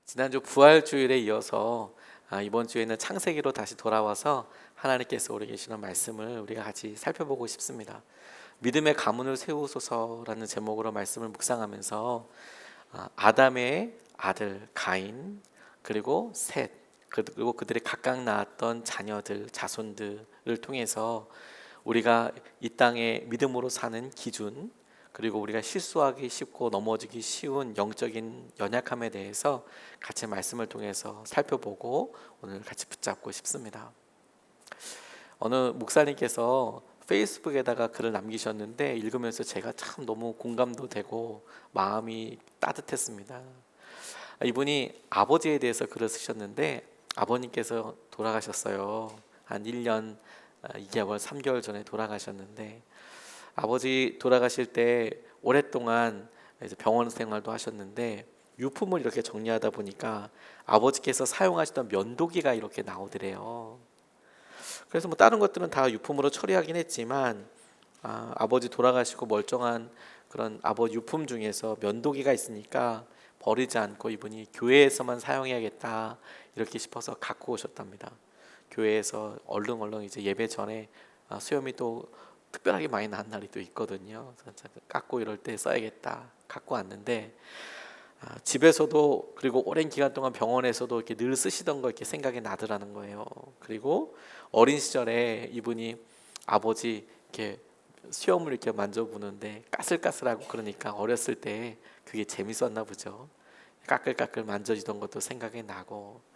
지난주 부활주일에 이어서 이번 주에는 창세기로 다시 돌아와서 하나님께서 우리 계시는 말씀을 우리가 같이 살펴보고 싶습니다. 믿음의 가문을 세우소서라는 제목으로 말씀을 묵상하면서 아담의 아들 가인, 그리고 셋, 그리고 그들이 각각 낳았던 자녀들, 자손들을 통해서 우리가 이 땅에 믿음으로 사는 기준, 그리고 우리가 실수하기 쉽고 넘어지기 쉬운 영적인 연약함에 대해서 같이 말씀을 통해서 살펴보고 오늘 같이 붙잡고 싶습니다. 어느 목사님께서 페이스북에다가 글을 남기셨는데 읽으면서 제가 참 너무 공감도 되고 마음이 따뜻했습니다. 이분이 아버지에 대해서 글을 쓰셨는데 아버님께서 돌아가셨어요. 한 1년 2개월 3개월 전에 돌아가셨는데, 아버지 돌아가실 때 오랫동안 이제 병원 생활도 하셨는데 유품을 이렇게 정리하다 보니까 아버지께서 사용하시던 면도기가 이렇게 나오더래요. 그래서 뭐 다른 것들은 다 유품으로 처리하긴 했지만 아버지 돌아가시고 멀쩡한 그런 아버지 유품 중에서 면도기가 있으니까 버리지 않고 이분이 교회에서만 사용해야겠다 이렇게 싶어서 갖고 오셨답니다. 교회에서 얼른 이제 예배 전에 수염이 또 특별하게 많이 난 날이 또 있거든요. 깎고 이럴 때 써야겠다 갖고 왔는데, 집에서도 그리고 오랜 기간 동안 병원에서도 이렇게 늘 쓰시던 거 이렇게 생각이 나더라는 거예요. 그리고 어린 시절에 이분이 아버지 이렇게 수염을 이렇게 만져보는데 까슬까슬하고 그러니까 어렸을 때 그게 재밌었나 보죠. 까끌까끌 만져지던 것도 생각이 나고,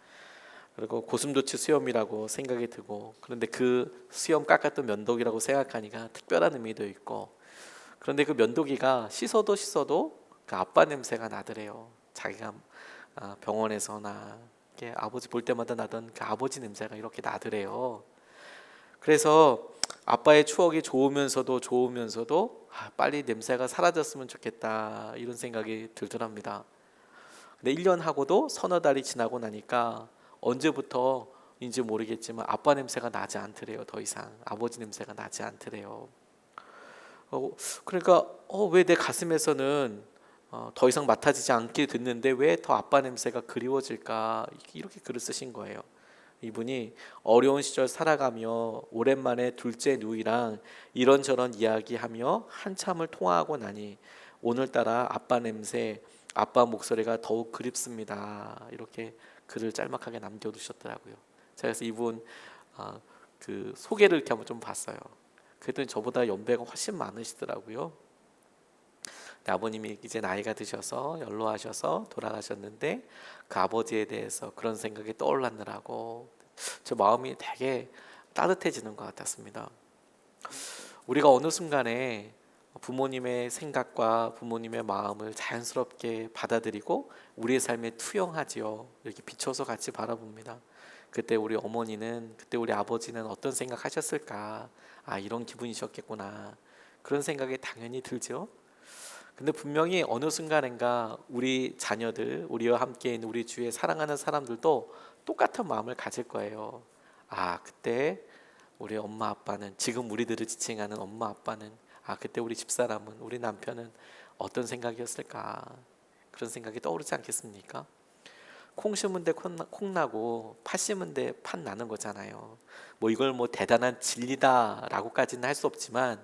그리고 고슴도치 수염이라고 생각이 들고, 그런데 그 수염 깎았던 면도기라고 생각하니까 특별한 의미도 있고, 그런데 그 면도기가 씻어도 그 아빠 냄새가 나더래요. 자기가 병원에서나 이렇게 아버지 볼 때마다 나던 그 아버지 냄새가 이렇게 나더래요. 그래서 아빠의 추억이 좋으면서도 빨리 냄새가 사라졌으면 좋겠다 이런 생각이 들더랍니다. 근데 1년 하고도 서너 달이 지나고 나니까 언제부터인지 모르겠지만 아빠 냄새가 나지 않더래요. 더 이상 아버지 냄새가 나지 않더래요. 그러니까 왜 내 가슴에서는 더 이상 맡아지지 않게 됐는데 왜 더 아빠 냄새가 그리워질까, 이렇게 글을 쓰신 거예요. 이분이 어려운 시절 살아가며 오랜만에 둘째 누이랑 이런저런 이야기하며 한참을 통화하고 나니 오늘따라 아빠 냄새, 아빠 목소리가 더욱 그립습니다. 이렇게 글을 짤막하게 남겨두셨더라고요. 제가 그래서 이분 그 소개를 이렇게 한번 좀 봤어요. 그랬더니 저보다 연배가 훨씬 많으시더라고요. 아버님이 이제 나이가 드셔서 연로하셔서 돌아가셨는데 그 아버지에 대해서 그런 생각이 떠올랐느라고 저 마음이 되게 따뜻해지는 것 같았습니다. 우리가 어느 순간에 부모님의 생각과 부모님의 마음을 자연스럽게 받아들이고 우리의 삶에 투영하지요. 이렇게 비춰서 같이 바라봅니다. 그때 우리 어머니는, 그때 우리 아버지는 어떤 생각하셨을까? 이런 기분이셨겠구나. 그런 생각이 당연히 들죠. 근데 분명히 어느 순간인가 우리 자녀들, 우리와 함께 있는 우리 주위에 사랑하는 사람들도 똑같은 마음을 가질 거예요. 그때 우리 엄마 아빠는, 지금 우리들을 지칭하는 엄마 아빠는, 그때 우리 집사람은, 우리 남편은 어떤 생각이었을까? 그런 생각이 떠오르지 않겠습니까? 콩 심은 데 콩 나고 팥 심은 데 팥 나는 거잖아요. 뭐 이걸 뭐 대단한 진리다라고까지는 할 수 없지만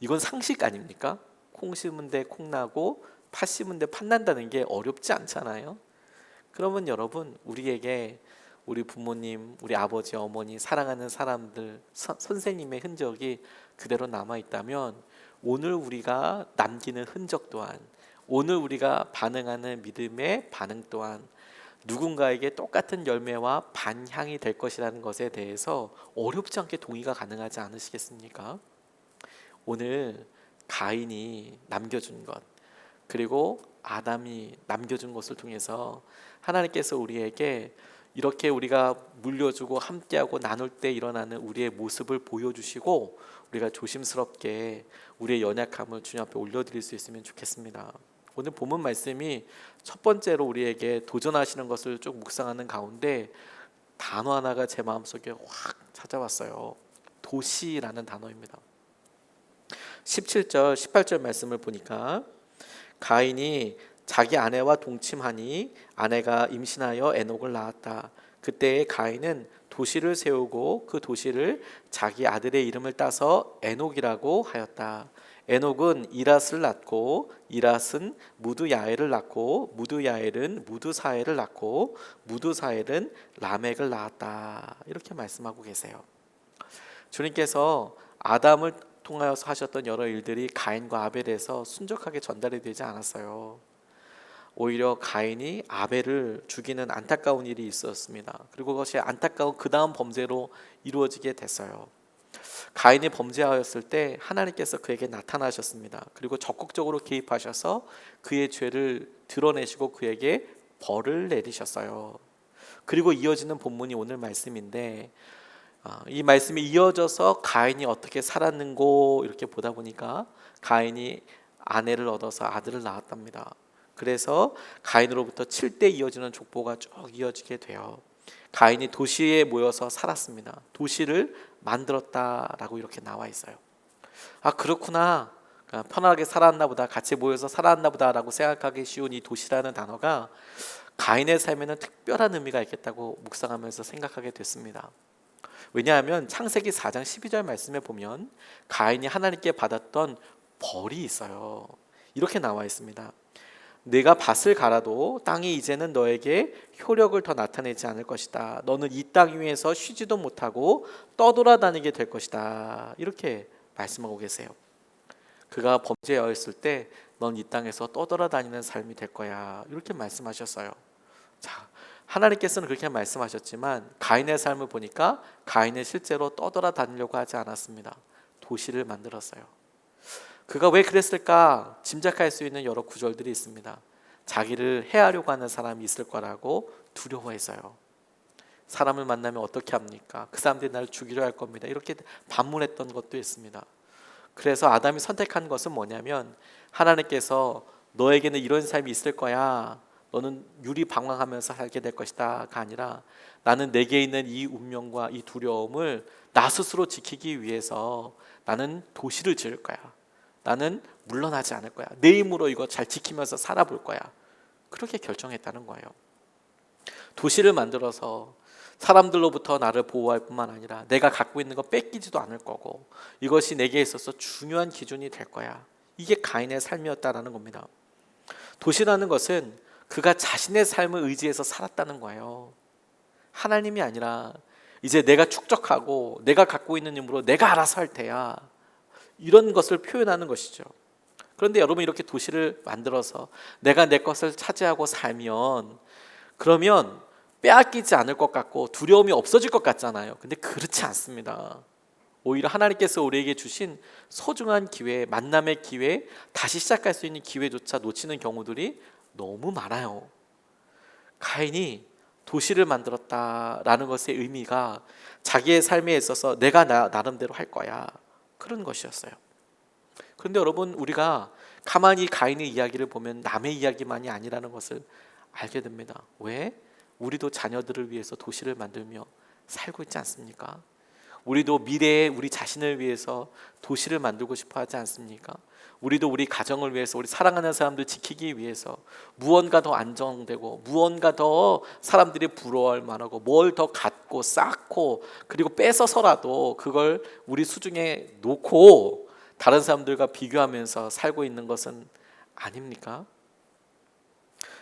이건 상식 아닙니까? 콩 심은 데 콩 나고 팥 심은 데 팥 난다는 게 어렵지 않잖아요. 그러면 여러분, 우리에게 우리 부모님, 우리 아버지, 어머니, 사랑하는 사람들, 선생님의 흔적이 그대로 남아 있다면 오늘 우리가 남기는 흔적 또한, 오늘 우리가 반응하는 믿음의 반응 또한 누군가에게 똑같은 열매와 반향이 될 것이라는 것에 대해서 어렵지 않게 동의가 가능하지 않으시겠습니까? 오늘 가인이 남겨준 것, 그리고 아담이 남겨준 것을 통해서 하나님께서 우리에게 이렇게 우리가 물려주고 함께하고 나눌 때 일어나는 우리의 모습을 보여주시고 우리가 조심스럽게 우리의 연약함을 주님 앞에 올려드릴 수 있으면 좋겠습니다. 오늘 본문 말씀이 첫 번째로 우리에게 도전하시는 것을 쭉 묵상하는 가운데 단어 하나가 제 마음속에 확 찾아왔어요. 도시라는 단어입니다. 17절 18절 말씀을 보니까 가인이 자기 아내와 동침하니 아내가 임신하여 에녹을 낳았다. 그때에 가인은 도시를 세우고 그 도시를 자기 아들의 이름을 따서 에녹이라고 하였다. 에녹은 이랏을 낳고 이랏은 무드야엘을 낳고 무드야엘은 무드사엘을 낳고 무드사엘은 라멕을 낳았다. 이렇게 말씀하고 계세요. 주님께서 아담을 통하여서 하셨던 여러 일들이 가인과 아벨에서 순적하게 전달이 되지 않았어요. 오히려 가인이 아벨을 죽이는 안타까운 일이 있었습니다. 그리고 그것이 안타까운 그 다음 범죄로 이루어지게 됐어요. 가인이 범죄하였을 때 하나님께서 그에게 나타나셨습니다. 그리고 적극적으로 개입하셔서 그의 죄를 드러내시고 그에게 벌을 내리셨어요. 그리고 이어지는 본문이 오늘 말씀인데, 이 말씀이 이어져서 가인이 어떻게 살았는고 이렇게 보다 보니까 가인이 아내를 얻어서 아들을 낳았답니다. 그래서 가인으로부터 7대 이어지는 족보가 쭉 이어지게 돼요. 가인이 도시에 모여서 살았습니다. 도시를 만들었다라고 이렇게 나와 있어요. 아, 그렇구나. 편하게 살았나 보다, 같이 모여서 살았나 보다라고 생각하기 쉬운 이 도시라는 단어가 가인의 삶에는 특별한 의미가 있겠다고 묵상하면서 생각하게 됐습니다. 왜냐하면 창세기 4장 12절 말씀에 보면 가인이 하나님께 받았던 벌이 있어요. 이렇게 나와 있습니다. 내가 밭을 갈아도 땅이 이제는 너에게 효력을 더 나타내지 않을 것이다. 너는 이 땅 위에서 쉬지도 못하고 떠돌아다니게 될 것이다. 이렇게 말씀하고 계세요. 그가 범죄하였을 때 넌 이 땅에서 떠돌아다니는 삶이 될 거야. 이렇게 말씀하셨어요. 자, 하나님께서는 그렇게 말씀하셨지만 가인의 삶을 보니까 가인은 실제로 떠돌아다니려고 하지 않았습니다. 도시를 만들었어요. 그가 왜 그랬을까 짐작할 수 있는 여러 구절들이 있습니다. 자기를 해하려고 하는 사람이 있을 거라고 두려워해서요. 사람을 만나면 어떻게 합니까? 그 사람들이 나를 죽이려 할 겁니다. 이렇게 반문했던 것도 있습니다. 그래서 아담이 선택한 것은 뭐냐면 하나님께서 너에게는 이런 삶이 있을 거야. 너는 유리방황하면서 살게 될 것이다가 아니라 나는 내게 있는 이 운명과 이 두려움을 나 스스로 지키기 위해서 나는 도시를 지을 거야. 나는 물러나지 않을 거야. 내 힘으로 이거 잘 지키면서 살아볼 거야. 그렇게 결정했다는 거예요. 도시를 만들어서 사람들로부터 나를 보호할 뿐만 아니라 내가 갖고 있는 거 뺏기지도 않을 거고 이것이 내게 있어서 중요한 기준이 될 거야. 이게 가인의 삶이었다라는 겁니다. 도시라는 것은 그가 자신의 삶을 의지해서 살았다는 거예요. 하나님이 아니라 이제 내가 축적하고 내가 갖고 있는 힘으로 내가 알아서 할 테야. 이런 것을 표현하는 것이죠. 그런데 여러분 이렇게 도시를 만들어서 내가 내 것을 차지하고 살면 그러면 빼앗기지 않을 것 같고 두려움이 없어질 것 같잖아요. 근데 그렇지 않습니다. 오히려 하나님께서 우리에게 주신 소중한 기회, 만남의 기회, 다시 시작할 수 있는 기회조차 놓치는 경우들이 너무 많아요. 가인이 도시를 만들었다라는 것의 의미가 자기의 삶에 있어서 내가 나름대로 할 거야. 그런 것이었어요. 그런데 여러분 우리가 가만히 가인의 이야기를 보면 남의 이야기만이 아니라는 것을 알게 됩니다. 왜? 우리도 자녀들을 위해서 도시를 만들며 살고 있지 않습니까? 우리도 미래에 우리 자신을 위해서 도시를 만들고 싶어 하지 않습니까? 우리도 우리 가정을 위해서 우리 사랑하는 사람들 지키기 위해서 무언가 더 안정되고 무언가 더 사람들이 부러워할 만하고 뭘 더 갖고 쌓고 그리고 뺏어서라도 그걸 우리 수중에 놓고 다른 사람들과 비교하면서 살고 있는 것은 아닙니까?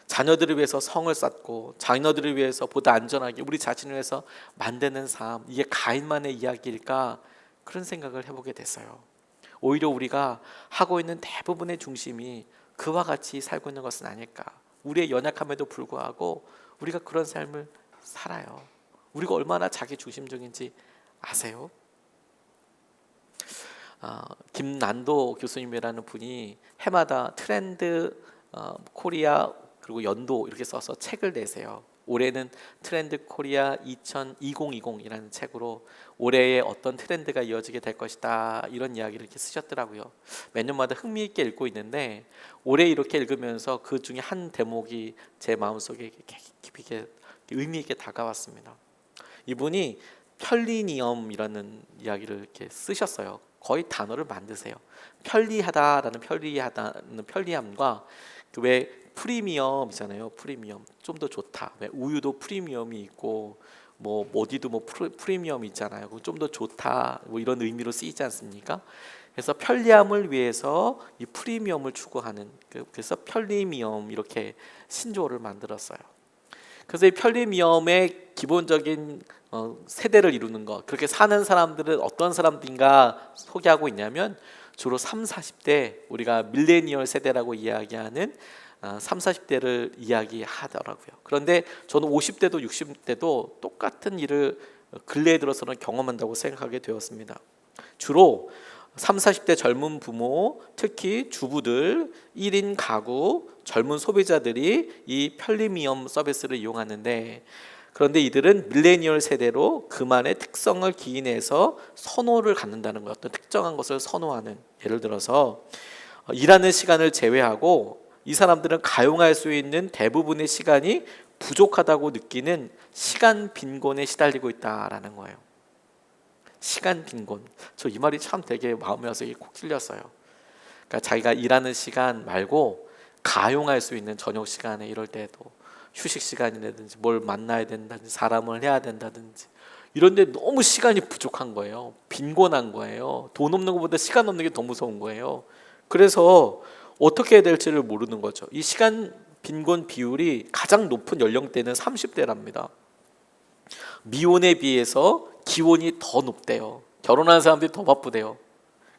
자녀들을 위해서 성을 쌓고 자녀들을 위해서 보다 안전하게 우리 자신을 위해서 만드는 삶, 이게 가인만의 이야기일까? 그런 생각을 해보게 됐어요. 오히려 우리가 하고 있는 대부분의 중심이 그와 같이 살고 있는 것은 아닐까? 우리의 연약함에도 불구하고 우리가 그런 삶을 살아요. 우리가 얼마나 자기 중심적인지 아세요? 김난도 교수님이라는 분이 해마다 트렌드 코리아 그리고 연도 이렇게 써서 책을 내세요. 올해는 트렌드 코리아 2020이라는 책으로 올해의 어떤 트렌드가 이어지게 될 것이다 이런 이야기를 이렇게 쓰셨더라고요. 몇 년마다 흥미있게 읽고 있는데 올해 이렇게 읽으면서 그 중에 한 대목이 제 마음속에 깊이 있게 의미 있게 다가왔습니다. 이분이 편리니엄이라는 이야기를 이렇게 쓰셨어요. 거의 단어를 만드세요. 편리하다라는 편리함과 그 왜 프리미엄이잖아요. 프리미엄 좀 더 좋다. 왜 우유도 프리미엄이 있고 뭐 어디도 뭐 프리미엄이 있잖아요. 좀 더 좋다. 뭐 이런 의미로 쓰이지 않습니까? 그래서 편리함을 위해서 이 프리미엄을 추구하는 그래서 편리미엄 이렇게 신조어를 만들었어요. 그래서 이 편리미엄의 기본적인 세대를 이루는 것, 그렇게 사는 사람들은 어떤 사람들인가 소개하고 있냐면 주로 3, 40대, 우리가 밀레니얼 세대라고 이야기하는 3, 40대를 이야기하더라고요. 그런데 저는 50대도 60대도 똑같은 일을 근래에 들어서는 경험한다고 생각하게 되었습니다. 주로 3, 40대 젊은 부모, 특히 주부들, 1인 가구, 젊은 소비자들이 이 편리미엄 서비스를 이용하는데, 그런데 이들은 밀레니얼 세대로 그만의 특성을 기인해서 선호를 갖는다는 것, 어떤 특정한 것을 선호하는, 예를 들어서 일하는 시간을 제외하고 이 사람들은 가용할 수 있는 대부분의 시간이 부족하다고 느끼는 시간 빈곤에 시달리고 있다라는 거예요. 시간 빈곤. 저 이 말이 참 되게 마음에 와서 콕 찔렸어요. 그러니까 자기가 일하는 시간 말고 가용할 수 있는 저녁 시간에 이럴 때도 휴식 시간이라든지 뭘 만나야 된다든지 사람을 해야 된다든지 이런데 너무 시간이 부족한 거예요. 빈곤한 거예요. 돈 없는 것보다 시간 없는 게 더 무서운 거예요. 그래서 어떻게 해야 될지를 모르는 거죠. 이 시간 빈곤 비율이 가장 높은 연령대는 30대랍니다. 미혼에 비해서 기혼이 더 높대요. 결혼한 사람들이 더 바쁘대요.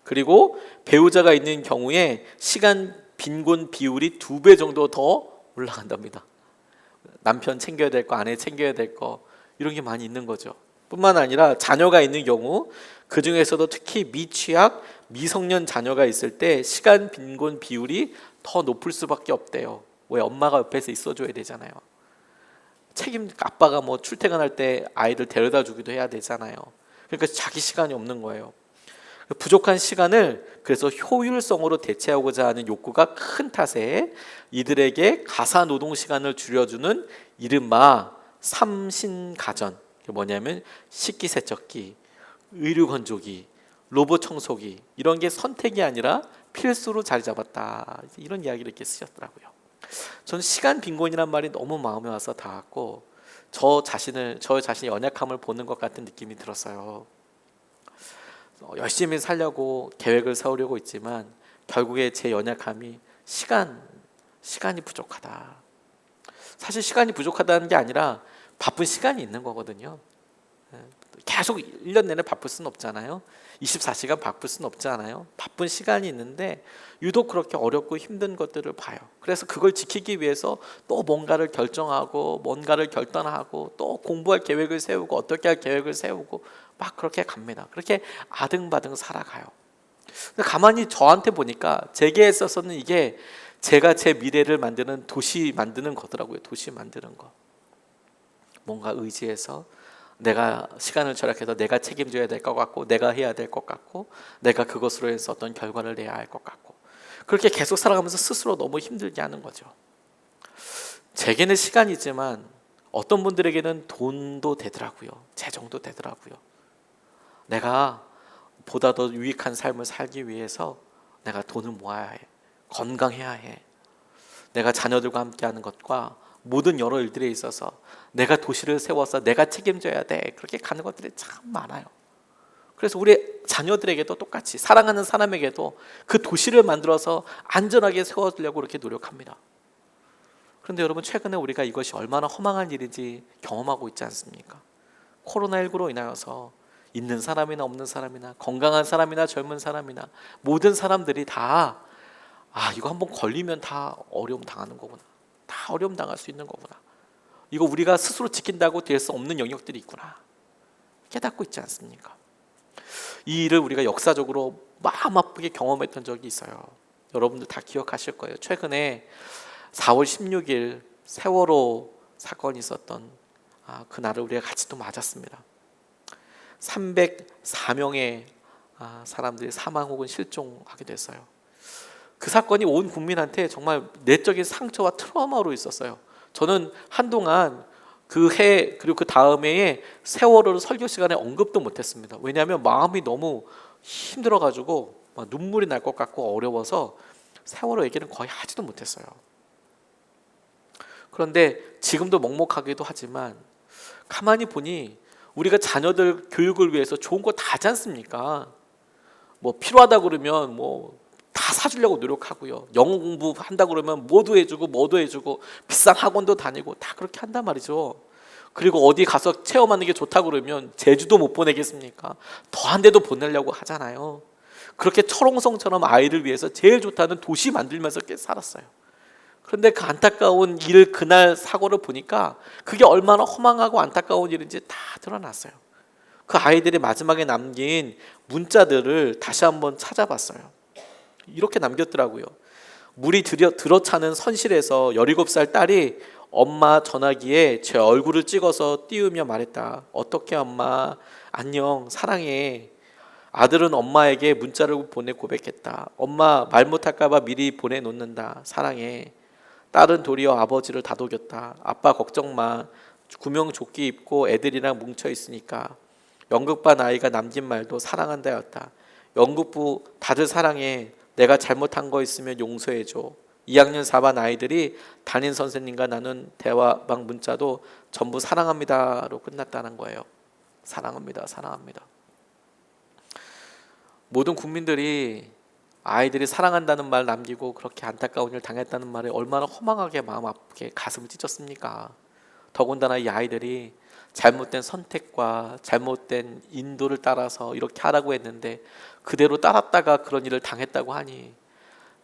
그리고 배우자가 있는 경우에 시간 빈곤 비율이 2배 정도 더 올라간답니다. 남편 챙겨야 될 거, 아내 챙겨야 될 거, 이런 게 많이 있는 거죠. 뿐만 아니라 자녀가 있는 경우, 그 중에서도 특히 미취학, 미성년 자녀가 있을 때 시간 빈곤 비율이 더 높을 수밖에 없대요. 왜? 엄마가 옆에서 있어줘야 되잖아요. 아빠가 뭐 출퇴근할 때 아이들 데려다 주기도 해야 되잖아요. 그러니까 자기 시간이 없는 거예요. 부족한 시간을 그래서 효율성으로 대체하고자 하는 욕구가 큰 탓에 이들에게 가사 노동 시간을 줄여주는 이른바 삼신가전, 뭐냐면 식기세척기, 의류건조기, 로봇 청소기, 이런 게 선택이 아니라 필수로 자리 잡았다, 이런 이야기를 이렇게 쓰셨더라고요. 저는 시간 빈곤이란 말이 너무 마음에 와서 닿았고, 저 자신의 연약함을 보는 것 같은 느낌이 들었어요. 열심히 살려고 계획을 세우려고 있지만 결국에 제 연약함이 시간이 부족하다. 사실 시간이 부족하다는 게 아니라 바쁜 시간이 있는 거거든요. 계속 1년 내내 바쁠 수는 없잖아요. 24시간 바쁠 수는 없잖아요. 바쁜 시간이 있는데 유독 그렇게 어렵고 힘든 것들을 봐요. 그래서 그걸 지키기 위해서 또 뭔가를 결정하고 뭔가를 결단하고 또 공부할 계획을 세우고 어떻게 할 계획을 세우고 막 그렇게 갑니다. 그렇게 아등바등 살아가요. 가만히 저한테 보니까 제게 있어서는 이게 제가 제 미래를 만드는 도시 만드는 거더라고요. 도시 만드는 거. 뭔가 의지해서 내가 시간을 절약해서 내가 책임져야 될 것 같고 내가 해야 될 것 같고 내가 그것으로 해서 어떤 결과를 내야 할 것 같고 그렇게 계속 살아가면서 스스로 너무 힘들게 하는 거죠. 제게는 시간이지만 어떤 분들에게는 돈도 되더라고요. 재정도 되더라고요. 내가 보다 더 유익한 삶을 살기 위해서 내가 돈을 모아야 해. 건강해야 해. 내가 자녀들과 함께하는 것과 모든 여러 일들에 있어서 내가 도시를 세워서 내가 책임져야 돼. 그렇게 가는 것들이 참 많아요. 그래서 우리 자녀들에게도 똑같이 사랑하는 사람에게도 그 도시를 만들어서 안전하게 세워주려고 그렇게 노력합니다. 그런데 여러분, 최근에 우리가 이것이 얼마나 허망한 일인지 경험하고 있지 않습니까? 코로나19로 인하여서 있는 사람이나 없는 사람이나 건강한 사람이나 젊은 사람이나 모든 사람들이 다 이거 한번 걸리면 다 어려움 당하는 거구나. 다 어려움 당할 수 있는 거구나. 이거 우리가 스스로 지킨다고 될 수 없는 영역들이 있구나. 깨닫고 있지 않습니까? 이 일을 우리가 역사적으로 마음 아프게 경험했던 적이 있어요. 여러분들 다 기억하실 거예요. 최근에 4월 16일 세월호 사건이 있었던 그날을 우리가 같이 또 맞았습니다. 304명의 사람들이 사망 혹은 실종하게 됐어요. 그 사건이 온 국민한테 정말 내적인 상처와 트라우마로 있었어요. 저는 한동안 그 해 그리고 그 다음 해에 세월호를 설교 시간에 언급도 못했습니다. 왜냐하면 마음이 너무 힘들어가지고 막 눈물이 날 것 같고 어려워서 세월호 얘기는 거의 하지도 못했어요. 그런데 지금도 먹먹하기도 하지만 가만히 보니 우리가 자녀들 교육을 위해서 좋은 거 다 하지 않습니까? 뭐 필요하다 그러면 뭐 다 사주려고 노력하고요. 영어 공부한다 그러면 뭐도 해주고 비싼 학원도 다니고 다 그렇게 한단 말이죠. 그리고 어디 가서 체험하는 게 좋다 그러면 제주도 못 보내겠습니까? 더한 데도 보내려고 하잖아요. 그렇게 철옹성처럼 아이를 위해서 제일 좋다는 도시 만들면서 꽤 살았어요. 그런데 그 안타까운 일, 그날 사고를 보니까 그게 얼마나 허망하고 안타까운 일인지 다 드러났어요. 그 아이들이 마지막에 남긴 문자들을 다시 한번 찾아봤어요. 이렇게 남겼더라고요. 물이 들어차는 선실에서 17살 딸이 엄마 전화기에 제 얼굴을 찍어서 띄우며 말했다. 어떻게 엄마, 안녕, 사랑해. 아들은 엄마에게 문자를 보내 고백했다. 엄마, 말 못할까봐 미리 보내놓는다. 사랑해. 딸은 도리어 아버지를 다독였다. 아빠 걱정 마. 구명조끼 입고 애들이랑 뭉쳐 있으니까. 연극반 아이가 남긴 말도 사랑한다였다. 연극부 다들 사랑해. 내가 잘못한 거 있으면 용서해줘. 2학년 4반 아이들이 담임 선생님과 나눈 대화방 문자도 전부 사랑합니다로 끝났다는 거예요. 사랑합니다. 사랑합니다. 모든 국민들이 아이들이 사랑한다는 말 남기고 그렇게 안타까운 일 당했다는 말에 얼마나 허망하게 마음 아프게 가슴을 찢었습니까? 더군다나 이 아이들이 잘못된 선택과 잘못된 인도를 따라서 이렇게 하라고 했는데 그대로 따랐다가 그런 일을 당했다고 하니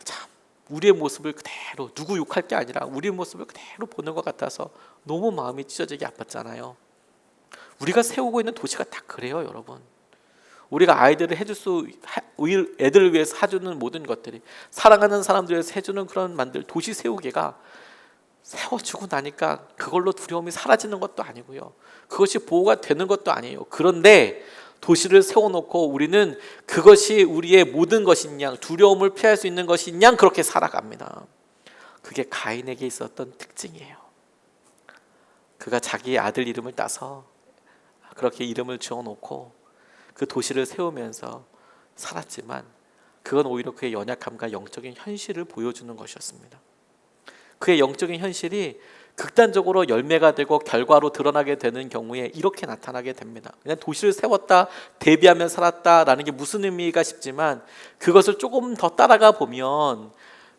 참 우리의 모습을 그대로, 누구 욕할 게 아니라 우리의 모습을 그대로 보는 것 같아서 너무 마음이 찢어지게 아팠잖아요. 우리가 세우고 있는 도시가 다 그래요, 여러분. 우리가 아이들을 애들을 위해서 해주는 모든 것들이, 사랑하는 사람들을 위해서 해주는 그런 도시 세우기가 세워주고 나니까 그걸로 두려움이 사라지는 것도 아니고요. 그것이 보호가 되는 것도 아니에요. 그런데 도시를 세워놓고 우리는 그것이 우리의 모든 것인 양, 두려움을 피할 수 있는 것인 양 그렇게 살아갑니다. 그게 가인에게 있었던 특징이에요. 그가 자기의 아들 이름을 따서 그렇게 이름을 지어놓고 그 도시를 세우면서 살았지만 그건 오히려 그의 연약함과 영적인 현실을 보여주는 것이었습니다. 그의 영적인 현실이 극단적으로 열매가 되고 결과로 드러나게 되는 경우에 이렇게 나타나게 됩니다. 그냥 도시를 세웠다, 대비하며 살았다라는 게 무슨 의미가 싶지만 그것을 조금 더 따라가 보면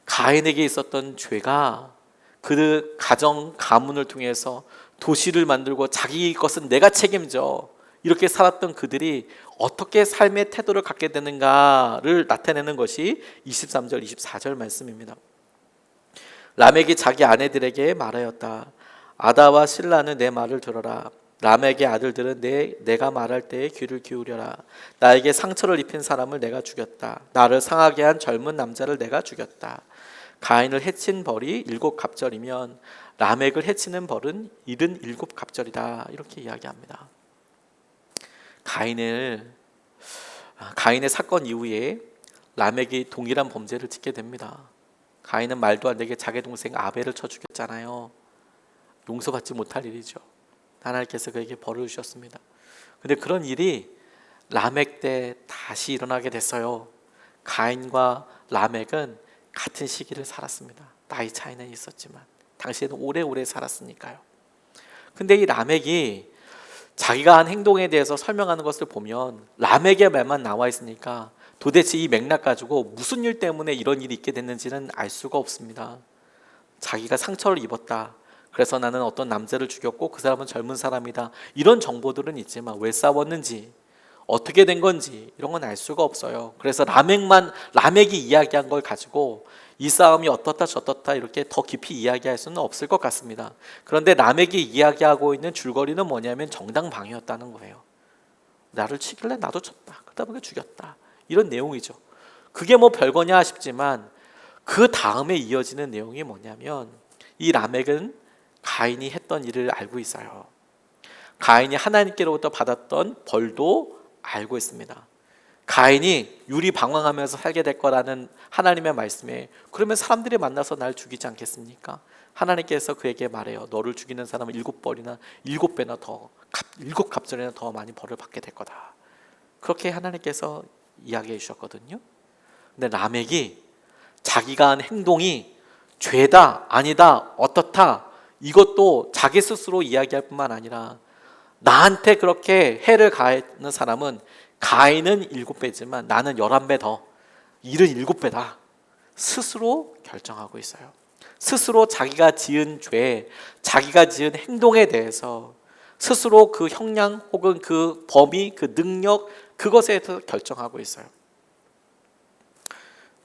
가인에게 있었던 죄가 그 가정, 가문을 통해서 도시를 만들고 자기 것은 내가 책임져 이렇게 살았던 그들이 어떻게 삶의 태도를 갖게 되는가를 나타내는 것이 23절, 24절 말씀입니다. 람եկ이 자기 아내들에게 말하였다. 아다와 실라는 내 말을 들어라. 람եկ의 아들들은 내가 말할 때에 귀를 기울여라. 나에게 상처를 입힌 사람을 내가 죽였다. 나를 상하게 한 젊은 남자를 내가 죽였다. 가인을 해친 벌이 7갑절이면 람եկ을 해치는 벌은 77갑절이다. 이렇게 이야기합니다. 가인의 사건 이후에 람եկ이 동일한 범죄를 짓게 됩니다. 가인은 말도 안 되게 자기 동생 아벨을 쳐 죽였잖아요. 용서받지 못할 일이죠. 하나님께서 그에게 벌을 주셨습니다. 그런데 그런 일이 라멕 때 다시 일어나게 됐어요. 가인과 라멕은 같은 시기를 살았습니다. 나이 차이는 있었지만 당시에는 오래오래 살았으니까요. 근데 이 라멕이 자기가 한 행동에 대해서 설명하는 것을 보면 라멕의 말만 나와 있으니까 도대체 이 맥락 가지고 무슨 일 때문에 이런 일이 있게 됐는지는 알 수가 없습니다. 자기가 상처를 입었다. 그래서 나는 어떤 남자를 죽였고 그 사람은 젊은 사람이다. 이런 정보들은 있지만 왜 싸웠는지, 어떻게 된 건지 이런 건 알 수가 없어요. 그래서 라멕이 이야기한 걸 가지고 이 싸움이 어떻다 저떻다 이렇게 더 깊이 이야기할 수는 없을 것 같습니다. 그런데 라멕이 이야기하고 있는 줄거리는 뭐냐면 정당방위였다는 거예요. 나를 치길래 나도 쳤다. 그러다 보니까 죽였다. 이런 내용이죠. 그게 뭐 별거냐 싶지만 그 다음에 이어지는 내용이 뭐냐면 이 라멕은 가인이 했던 일을 알고 있어요. 가인이 하나님께로부터 받았던 벌도 알고 있습니다. 가인이 유리방황하면서 살게 될 거라는 하나님의 말씀에 그러면 사람들이 만나서 날 죽이지 않겠습니까? 하나님께서 그에게 말해요. 너를 죽이는 사람은 7벌이나 7배나 더 7갑절이나 더 많이 벌을 받게 될 거다. 그렇게 하나님께서 이야기해 주셨거든요. 근데 라멕이 자기가 한 행동이 죄다 아니다 어떻다 이것도 자기 스스로 이야기할 뿐만 아니라 나한테 그렇게 해를 가하는 사람은 가인은 7배지만 나는 11배 더, 77배다. 스스로 결정하고 있어요. 스스로 자기가 지은 죄, 자기가 지은 행동에 대해서 스스로 그 형량 혹은 그 범위, 그 능력, 그것에 대해서 결정하고 있어요.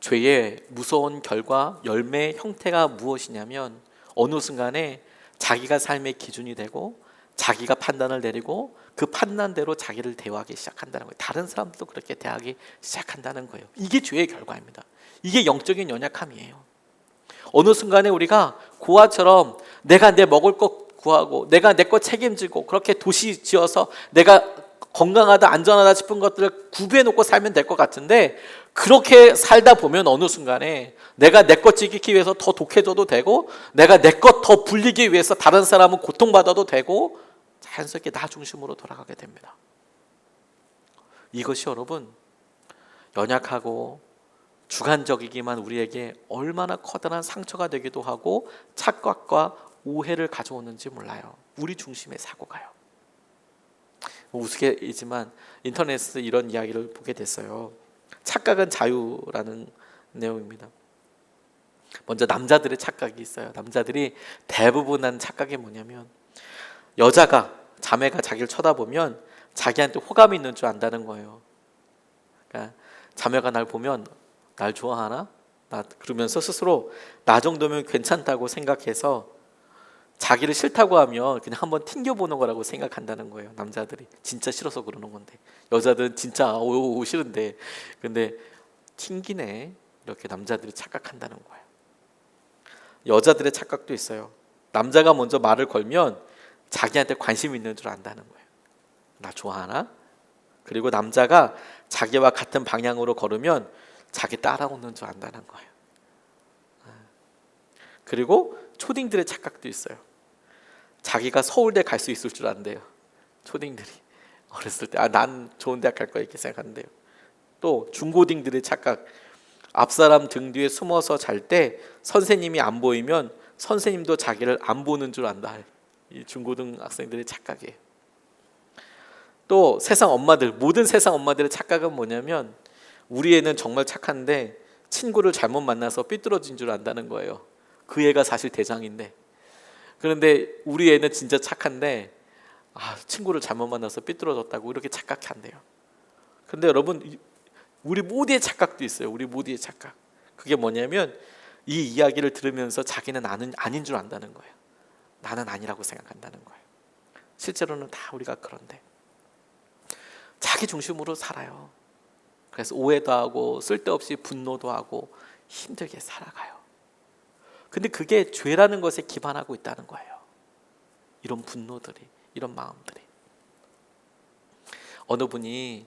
죄의 무서운 결과, 열매의 형태가 무엇이냐면 어느 순간에 자기가 삶의 기준이 되고 자기가 판단을 내리고 그 판단대로 자기를 대화하기 시작한다는 거예요. 다른 사람들도 그렇게 대하기 시작한다는 거예요. 이게 죄의 결과입니다. 이게 영적인 연약함이에요. 어느 순간에 우리가 고아처럼 내가 내 먹을 것 구하고 내가 내 것 책임지고 그렇게 도시 지어서 내가 건강하다 안전하다 싶은 것들을 구비해 놓고 살면 될 것 같은데, 그렇게 살다 보면 어느 순간에 내가 내 것 지키기 위해서 더 독해져도 되고 내가 내 것 더 불리기 위해서 다른 사람은 고통받아도 되고 자연스럽게 나 중심으로 돌아가게 됩니다. 이것이 여러분 연약하고 주관적이기만 우리에게 얼마나 커다란 상처가 되기도 하고 착각과 오해를 가져오는지 몰라요. 우리 중심의 사고가요. 우스갯이지만 인터넷에서 이런 이야기를 보게 됐어요. 착각은 자유라는 내용입니다. 먼저 남자들의 착각이 있어요. 남자들이 대부분 하는 착각이 뭐냐면 자매가 자기를 쳐다보면 자기한테 호감이 있는 줄 안다는 거예요. 그러니까 자매가 날 보면 날 좋아하나? 그러면서 스스로 나 정도면 괜찮다고 생각해서 자기를 싫다고 하면 그냥 한번 튕겨보는 거라고 생각한다는 거예요. 남자들이 진짜 싫어서 그러는 건데, 여자들은 진짜 오 싫은데 근데 튕기네, 이렇게 남자들이 착각한다는 거예요. 여자들의 착각도 있어요. 남자가 먼저 말을 걸면 자기한테 관심 있는 줄 안다는 거예요. 나 좋아하나? 그리고 남자가 자기와 같은 방향으로 걸으면 자기 따라오는 줄 안다는 거예요. 그리고 초딩들의 착각도 있어요. 자기가 서울대 갈 수 있을 줄 안대요. 초딩들이 어렸을 때 난 좋은 대학 갈 거야 이렇게 생각한대요. 또 중고딩들의 착각, 앞사람 등 뒤에 숨어서 잘 때 선생님이 안 보이면 선생님도 자기를 안 보는 줄 안다. 이 중고등 학생들의 착각이에요. 또 모든 세상 엄마들의 착각은 뭐냐면 우리 애는 정말 착한데 친구를 잘못 만나서 삐뚤어진 줄 안다는 거예요. 그 애가 사실 대장인데, 그런데 우리 애는 진짜 착한데 친구를 잘못 만나서 삐뚤어졌다고 이렇게 착각한대요. 근데 여러분, 우리 모두의 착각도 있어요. 우리 모두의 착각. 그게 뭐냐면 이 이야기를 들으면서 자기는 아닌 줄 안다는 거예요. 나는 아니라고 생각한다는 거예요. 실제로는 다 우리가 그런데 자기 중심으로 살아요. 그래서 오해도 하고 쓸데없이 분노도 하고 힘들게 살아가요. 근데 그게 죄라는 것에 기반하고 있다는 거예요. 이런 분노들이, 이런 마음들이. 어느 분이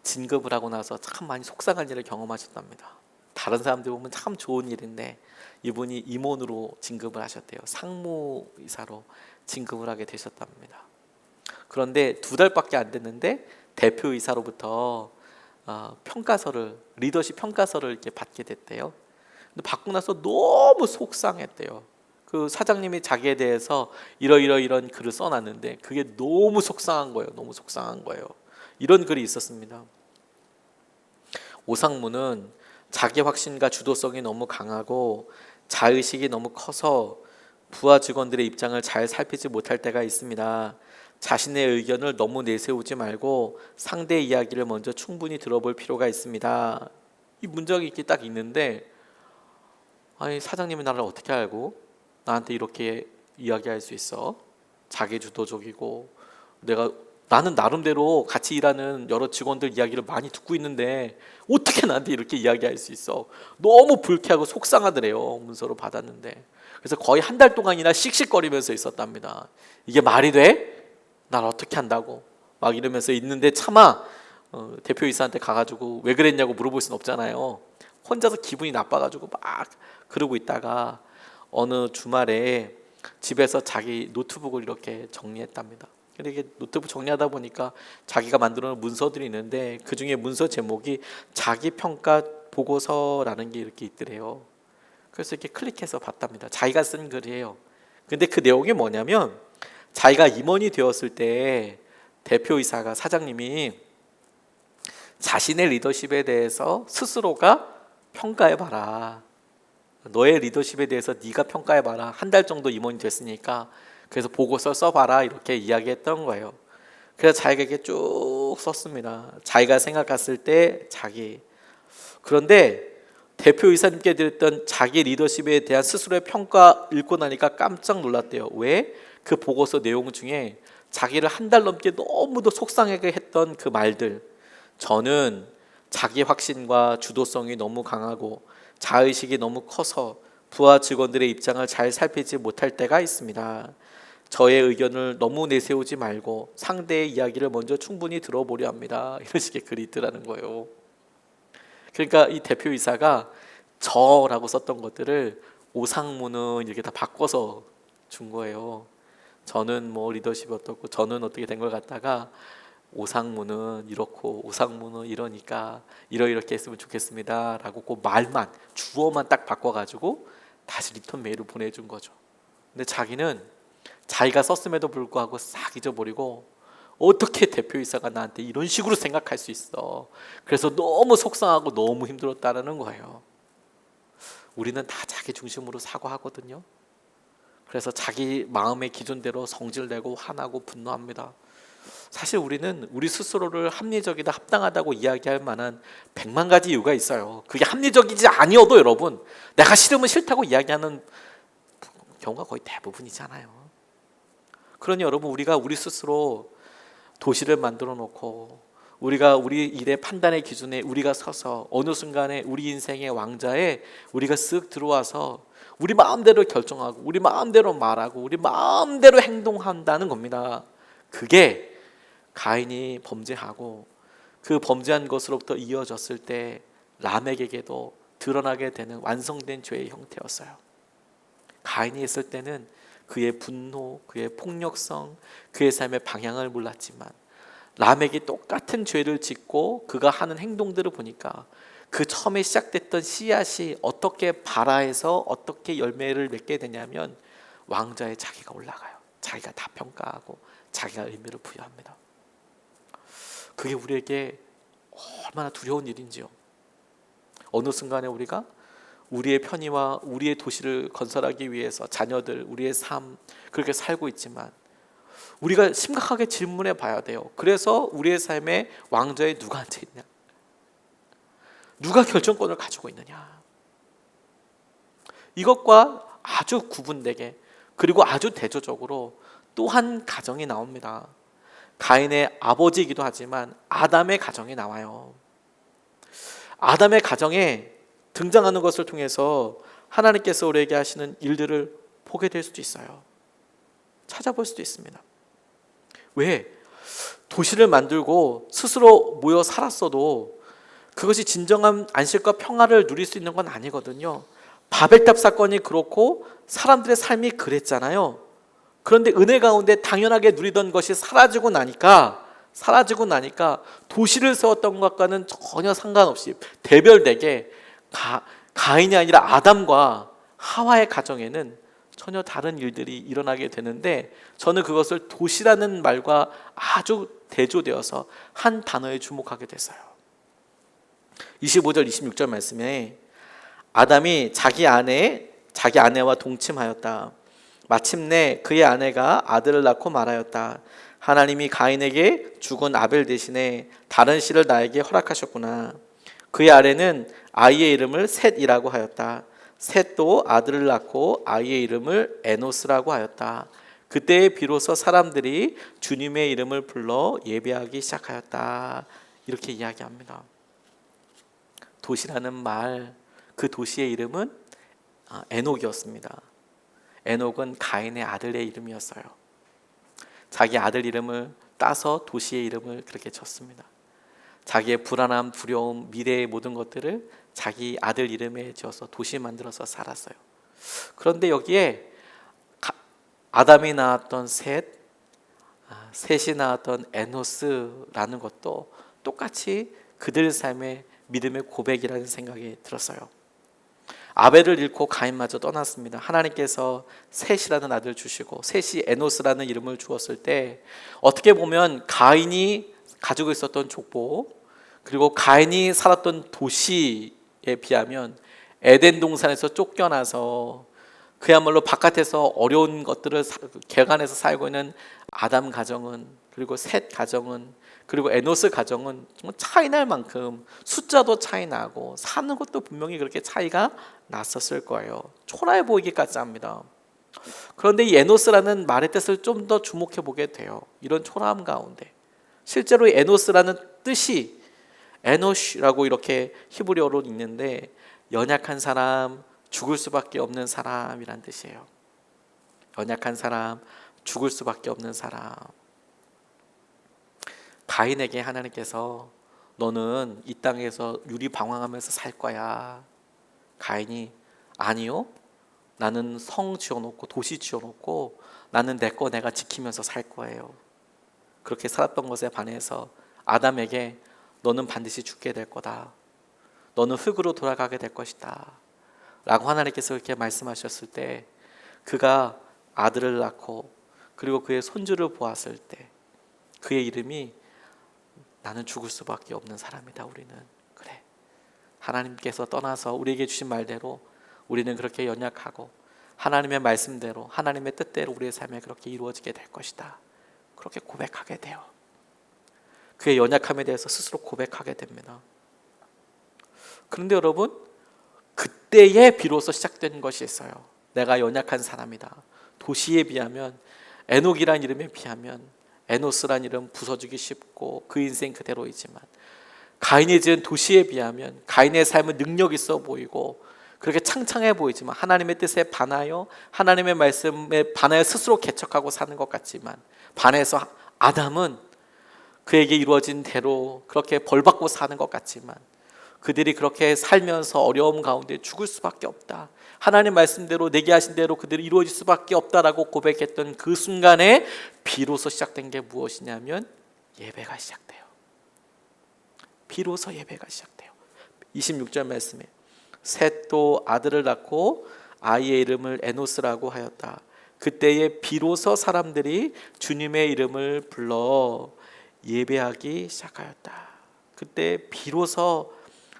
진급을 하고 나서 참 많이 속상한 일을 경험하셨답니다. 다른 사람들 보면 참 좋은 일인데 이분이 임원으로 진급을 하셨대요. 상무이사로 진급을 하게 되셨답니다. 그런데 2달밖에 안 됐는데 대표이사로부터 리더십 평가서를 이렇게 받게 됐대요. 근데 받고 나서 너무 속상했대요. 그 사장님이 자기에 대해서 이런 글을 써놨는데 그게 너무 속상한 거예요. 너무 속상한 거예요. 이런 글이 있었습니다. 오상무는 자기 확신과 주도성이 너무 강하고 자의식이 너무 커서 부하 직원들의 입장을 잘 살피지 못할 때가 있습니다. 자신의 의견을 너무 내세우지 말고 상대의 이야기를 먼저 충분히 들어볼 필요가 있습니다. 이 문장이 이렇게 딱 있는데, 아니 사장님이 나를 어떻게 알고 나한테 이렇게 이야기할 수 있어? 자기주도적이고 나는 나름대로 같이 일하는 여러 직원들 이야기를 많이 듣고 있는데 어떻게 나한테 이렇게 이야기할 수 있어? 너무 불쾌하고 속상하더래요. 문서로 받았는데. 그래서 거의 1달 동안이나 씩씩거리면서 있었답니다. 이게 말이 돼? 날 어떻게 한다고? 막 이러면서 있는데 차마 대표이사한테 가가지고 왜 그랬냐고 물어볼 수는 없잖아요. 혼자서 기분이 나빠가지고 막 그러고 있다가 어느 주말에 집에서 자기 노트북을 이렇게 정리했답니다. 근데 이게 노트북 정리하다 보니까 자기가 만들어 놓은 문서들이 있는데 그 중에 문서 제목이 자기평가 보고서라는 게 이렇게 있더래요. 그래서 이렇게 클릭해서 봤답니다. 자기가 쓴 글이에요. 근데 그 내용이 뭐냐면 자기가 임원이 되었을 때 대표이사가 사장님이 자신의 리더십에 대해서 스스로가 평가해봐라. 너의 리더십에 대해서 네가 평가해봐라. 한 달 정도 임원이 됐으니까 그래서 보고서 써봐라 이렇게 이야기했던 거예요. 그래서 자기에게 쭉 썼습니다. 자기가 생각했을 때 자기. 그런데 대표이사님께 드렸던 자기 리더십에 대한 스스로의 평가 읽고 나니까 깜짝 놀랐대요. 왜? 그 보고서 내용 중에 자기를 한 달 넘게 너무도 속상하게 했던 그 말들. 저는 자기 확신과 주도성이 너무 강하고 자의식이 너무 커서 부하 직원들의 입장을 잘 살피지 못할 때가 있습니다. 저의 의견을 너무 내세우지 말고 상대의 이야기를 먼저 충분히 들어보려 합니다. 이런 식의 글이 있더라는 거예요. 그러니까 이 대표이사가 저라고 썼던 것들을 오상무는 이렇게 다 바꿔서 준 거예요. 저는 뭐 리더십이 어떻고 저는 어떻게 된 걸 갖다가 오상무는 이렇고 오상무는 이러니까 이렇게 했으면 좋겠습니다 라고 그 말만 주어만 딱 바꿔가지고 다시 리턴 메일을 보내준 거죠. 근데 자기는 자기가 썼음에도 불구하고 싹 잊어버리고 어떻게 대표이사가 나한테 이런 식으로 생각할 수 있어. 그래서 너무 속상하고 너무 힘들었다는 거예요. 우리는 다 자기 중심으로 사고하거든요. 그래서 자기 마음의 기준대로 성질내고 화나고 분노합니다. 사실 우리는 우리 스스로를 합리적이다 합당하다고 이야기할 만한 100만 가지 이유가 있어요. 그게 합리적이지 아니어도 여러분 내가 싫으면 싫다고 이야기하는 경우가 거의 대부분이잖아요. 그러니 여러분 우리가 우리 스스로 도시를 만들어 놓고 우리가 우리 일의 판단의 기준에 우리가 서서 어느 순간에 우리 인생의 왕자에 우리가 쓱 들어와서 우리 마음대로 결정하고 우리 마음대로 말하고 우리 마음대로 행동한다는 겁니다. 그게 가인이 범죄하고 그 범죄한 것으로부터 이어졌을 때 라멕에게도 드러나게 되는 완성된 죄의 형태였어요. 가인이 했을 때는 그의 분노, 그의 폭력성, 그의 삶의 방향을 몰랐지만 라멕이 똑같은 죄를 짓고 그가 하는 행동들을 보니까 그 처음에 시작됐던 씨앗이 어떻게 발아해서 어떻게 열매를 맺게 되냐면 왕좌에 자기가 올라가요. 자기가 다 평가하고 자기가 의미를 부여합니다. 그게 우리에게 얼마나 두려운 일인지요. 어느 순간에 우리가 우리의 편의와 우리의 도시를 건설하기 위해서 자녀들, 우리의 삶 그렇게 살고 있지만 우리가 심각하게 질문해 봐야 돼요. 그래서 우리의 삶에 왕좌에 누가 앉아 있냐? 누가 결정권을 가지고 있느냐? 이것과 아주 구분되게 그리고 아주 대조적으로 또 한 가정이 나옵니다. 가인의 아버지이기도 하지만 아담의 가정이 나와요. 아담의 가정에 등장하는 것을 통해서 하나님께서 우리에게 하시는 일들을 보게 될 수도 있어요. 찾아볼 수도 있습니다. 왜? 도시를 만들고 스스로 모여 살았어도 그것이 진정한 안식과 평화를 누릴 수 있는 건 아니거든요. 바벨탑 사건이 그렇고 사람들의 삶이 그랬잖아요. 그런데 은혜 가운데 당연하게 누리던 것이 사라지고 나니까 도시를 세웠던 것과는 전혀 상관없이 대별되게 가인이 아니라 아담과 하와의 가정에는 전혀 다른 일들이 일어나게 되는데 저는 그것을 도시라는 말과 아주 대조되어서 한 단어에 주목하게 됐어요. 25절 26절 말씀에 아담이 자기 아내와 동침하였다. 마침내 그의 아내가 아들을 낳고 말하였다. 하나님이 가인에게 죽은 아벨 대신에 다른 씨를 나에게 허락하셨구나. 그의 아내는 아이의 이름을 셋이라고 하였다. 셋도 아들을 낳고 아이의 이름을 에노스라고 하였다. 그때 비로소 사람들이 주님의 이름을 불러 예배하기 시작하였다. 이렇게 이야기합니다. 도시라는 말, 그 도시의 이름은 에녹이었습니다. 에녹은 가인의 아들의 이름이었어요. 자기 아들 이름을 따서 도시의 이름을 그렇게 쳤습니다. 자기의 불안함, 두려움, 미래의 모든 것들을 자기 아들 이름에 지어서 도시 만들어서 살았어요. 그런데 여기에 아담이 낳았던 셋이 낳았던 에노스라는 것도 똑같이 그들 삶의 믿음의 고백이라는 생각이 들었어요. 아벨을 잃고 가인마저 떠났습니다. 하나님께서 셋이라는 아들 주시고 셋이 에노스라는 이름을 주었을 때 어떻게 보면 가인이 가지고 있었던 족보 그리고 가인이 살았던 도시에 비하면 에덴 동산에서 쫓겨나서 그야말로 바깥에서 어려운 것들을 개간해서 살고 있는 아담 가정은 그리고 셋 가정은 그리고 에노스 가정은 정말 차이 날 만큼 숫자도 차이 나고 사는 것도 분명히 그렇게 차이가 났었을 거예요. 초라해 보이기까지 합니다. 그런데 이 에노스라는 말의 뜻을 좀 더 주목해 보게 돼요. 이런 초라함 가운데 실제로 에노스라는 뜻이 에노시라고 이렇게 히브리어로 있는데 연약한 사람, 죽을 수밖에 없는 사람이란 뜻이에요. 연약한 사람, 죽을 수밖에 없는 사람. 가인에게 하나님께서 너는 이 땅에서 유리방황하면서 살 거야. 가인이 아니요. 나는 성 지어놓고 도시 지어놓고 나는 내 거 내가 지키면서 살 거예요. 그렇게 살았던 것에 반해서 아담에게 너는 반드시 죽게 될 거다. 너는 흙으로 돌아가게 될 것이다. 라고 하나님께서 이렇게 말씀하셨을 때 그가 아들을 낳고 그리고 그의 손주를 보았을 때 그의 이름이 나는 죽을 수밖에 없는 사람이다. 우리는 그래. 하나님께서 떠나서 우리에게 주신 말대로 우리는 그렇게 연약하고 하나님의 말씀대로 하나님의 뜻대로 우리의 삶에 그렇게 이루어지게 될 것이다. 그렇게 고백하게 돼요. 그의 연약함에 대해서 스스로 고백하게 됩니다. 그런데 여러분 그때에 비로소 시작된 것이 있어요. 내가 연약한 사람이다. 도시에 비하면 에녹이란 이름에 비하면 에노스란 이름 부서지기 쉽고 그 인생 그대로이지만 가인이 지은 도시에 비하면 가인의 삶은 능력 있어 보이고 그렇게 창창해 보이지만 하나님의 뜻에 반하여 하나님의 말씀에 반하여 스스로 개척하고 사는 것 같지만 반해서 아담은 그에게 이루어진 대로 그렇게 벌받고 사는 것 같지만 그들이 그렇게 살면서 어려움 가운데 죽을 수밖에 없다. 하나님 말씀대로 내게 하신 대로 그들이 이루어질 수밖에 없다라고 고백했던 그 순간에 비로소 시작된 게 무엇이냐면 예배가 시작돼요. 비로소 예배가 시작돼요. 26절 말씀에 셋도 아들을 낳고 아이의 이름을 에노스라고 하였다. 그때에 비로소 사람들이 주님의 이름을 불러 예배하기 시작하였다. 그때 비로소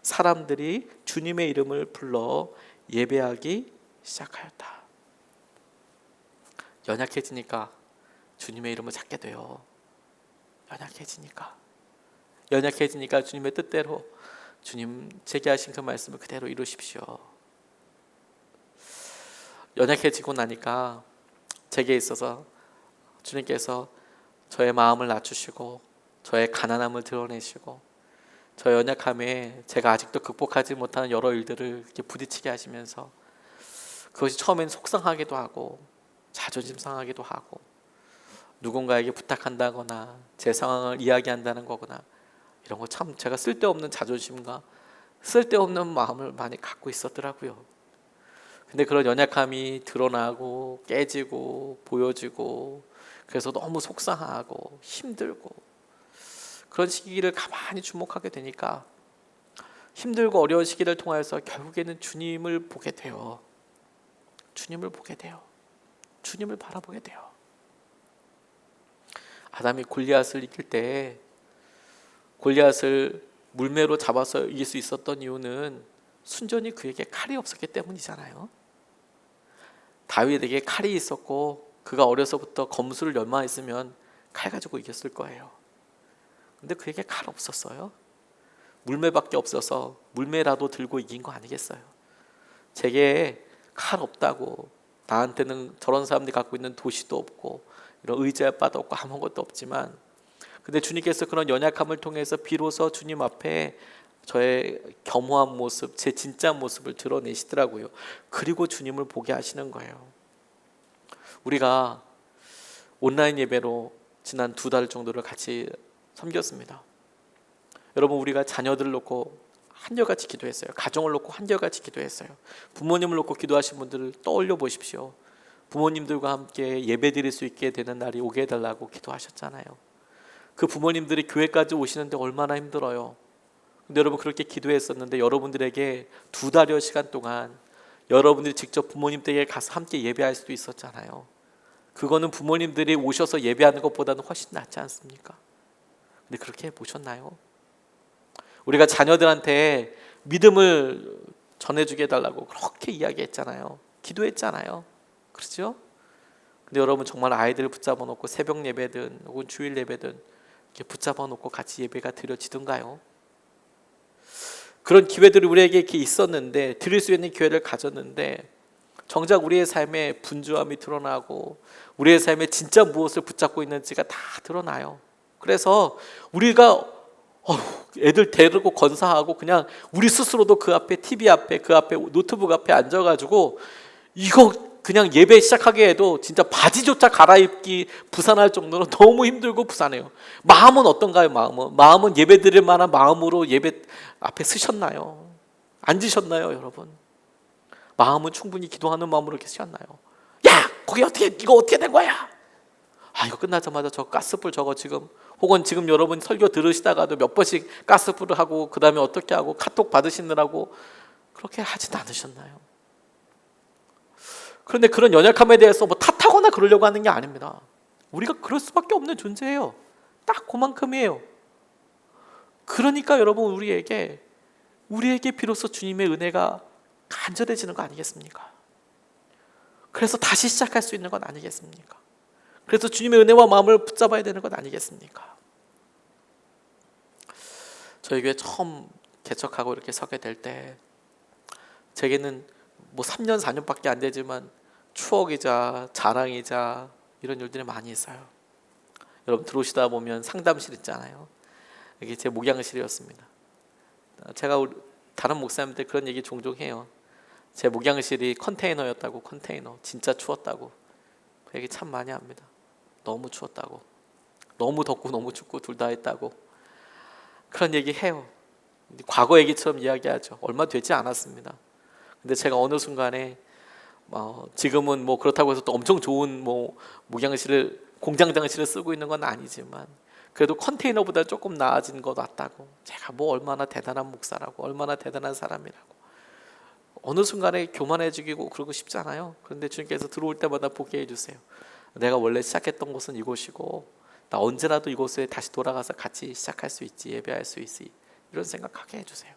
사람들이 주님의 이름을 불러 예배하기 시작하였다. 연약해지니까 주님의 이름을 찾게 돼요. 연약해지니까 주님의 뜻대로 주님 제게 하신 그 말씀을 그대로 이루십시오. 연약해지고 나니까 제게 있어서 주님께서 저의 마음을 낮추시고 저의 가난함을 드러내시고 저 연약함에 제가 아직도 극복하지 못하는 여러 일들을 이렇게 부딪히게 하시면서 그것이 처음엔 속상하기도 하고 자존심 상하기도 하고 누군가에게 부탁한다거나 제 상황을 이야기한다는 거거나 이런 거 참 제가 쓸데없는 자존심과 쓸데없는 마음을 많이 갖고 있었더라고요. 근데 그런 연약함이 드러나고 깨지고 보여지고 그래서 너무 속상하고 힘들고 그런 시기를 가만히 주목하게 되니까 힘들고 어려운 시기를 통해서 결국에는 주님을 보게 돼요. 주님을 바라보게 돼요. 아담이 골리앗을 이길 때 골리앗을 물매로 잡아서 이길 수 있었던 이유는 순전히 그에게 칼이 없었기 때문이잖아요. 다윗에게 칼이 있었고 그가 어려서부터 검술을 연마했으면 칼 가지고 이겼을 거예요. 근데 그에게 칼 없었어요. 물매밖에 없어서 물매라도 들고 이긴 거 아니겠어요? 제게 칼 없다고 나한테는 저런 사람들이 갖고 있는 도시도 없고 이런 의지할 바도 없고 아무것도 없지만 근데 주님께서 그런 연약함을 통해서 비로소 주님 앞에 저의 겸허한 모습, 제 진짜 모습을 드러내시더라고요. 그리고 주님을 보게 하시는 거예요. 우리가 온라인 예배로 지난 2달 정도를 같이 섬겼습니다. 여러분 우리가 자녀들을 놓고 한결같이 기도했어요. 가정을 놓고 한결같이 기도했어요. 부모님을 놓고 기도하신 분들을 떠올려 보십시오. 부모님들과 함께 예배 드릴 수 있게 되는 날이 오게 해달라고 기도하셨잖아요. 그 부모님들이 교회까지 오시는데 얼마나 힘들어요. 근데 여러분 그렇게 기도했었는데 여러분들에게 2달여 시간 동안 여러분들이 직접 부모님 댁에 가서 함께 예배할 수도 있었잖아요. 그거는 부모님들이 오셔서 예배하는 것보다는 훨씬 낫지 않습니까? 근데 그렇게 보셨나요? 우리가 자녀들한테 믿음을 전해주게 해달라고 그렇게 이야기했잖아요. 기도했잖아요. 그렇죠? 근데 여러분 정말 아이들을 붙잡아 놓고 새벽 예배든 혹은 주일 예배든 이렇게 붙잡아 놓고 같이 예배가 드려지던가요? 그런 기회들이 우리에게 이렇게 있었는데, 드릴 수 있는 기회를 가졌는데 정작 우리의 삶에 분주함이 드러나고 우리의 삶에 진짜 무엇을 붙잡고 있는지가 다 드러나요. 그래서 우리가 애들 데리고 건사하고 그냥 우리 스스로도 그 앞에 TV 앞에 그 앞에 노트북 앞에 앉아가지고 이거 그냥 예배 시작하게 해도 진짜 바지조차 갈아입기 부산할 정도로 너무 힘들고 부산해요. 마음은 어떤가요? 마음은 예배 드릴 만한 마음으로 예배 앞에 서셨나요? 앉으셨나요, 여러분? 마음은 충분히 기도하는 마음으로 계셨나요? 야, 거기 이거 어떻게 된 거야? 이거 끝나자마자 저 가스불 저거 지금, 혹은 지금 여러분 설교 들으시다가도 몇 번씩 가스불을 하고 그 다음에 어떻게 하고 카톡 받으시느라고 그렇게 하진 않으셨나요? 그런데 그런 연약함에 대해서 뭐 탓하거나 그러려고 하는 게 아닙니다. 우리가 그럴 수밖에 없는 존재예요. 딱 그만큼이에요. 그러니까 여러분 우리에게 비로소 주님의 은혜가 간절해지는 거 아니겠습니까? 그래서 다시 시작할 수 있는 건 아니겠습니까? 그래서 주님의 은혜와 마음을 붙잡아야 되는 건 아니겠습니까? 저희 교회 처음 개척하고 이렇게 서게 될 때 제게는 뭐 3년 4년밖에 안 되지만 추억이자 자랑이자 이런 일들이 많이 있어요. 여러분 들어오시다 보면 상담실 있잖아요. 이게 제 목양실이었습니다. 제가 다른 목사님들 그런 얘기 종종 해요. 제 목양실이 컨테이너였다고. 컨테이너 진짜 추웠다고 그 얘기 참 많이 합니다. 너무 추웠다고, 너무 덥고 너무 춥고 둘 다 했다고 그런 얘기 해요. 과거 얘기처럼 이야기하죠. 얼마 되지 않았습니다. 근데 제가 어느 순간에 지금은 뭐 그렇다고 해서 또 엄청 좋은 뭐 목양실을 공장장실을 쓰고 있는 건 아니지만 그래도 컨테이너보다 조금 나아진 것 같다고, 제가 뭐 얼마나 대단한 목사라고 얼마나 대단한 사람이라고 어느 순간에 교만해지고 그러고 싶잖아요. 그런데 주님께서 들어올 때마다 보게 해주세요. 내가 원래 시작했던 곳은 이곳이고 나 언제라도 이곳에 다시 돌아가서 같이 시작할 수 있지, 예배할 수 있지, 이런 생각하게 해주세요.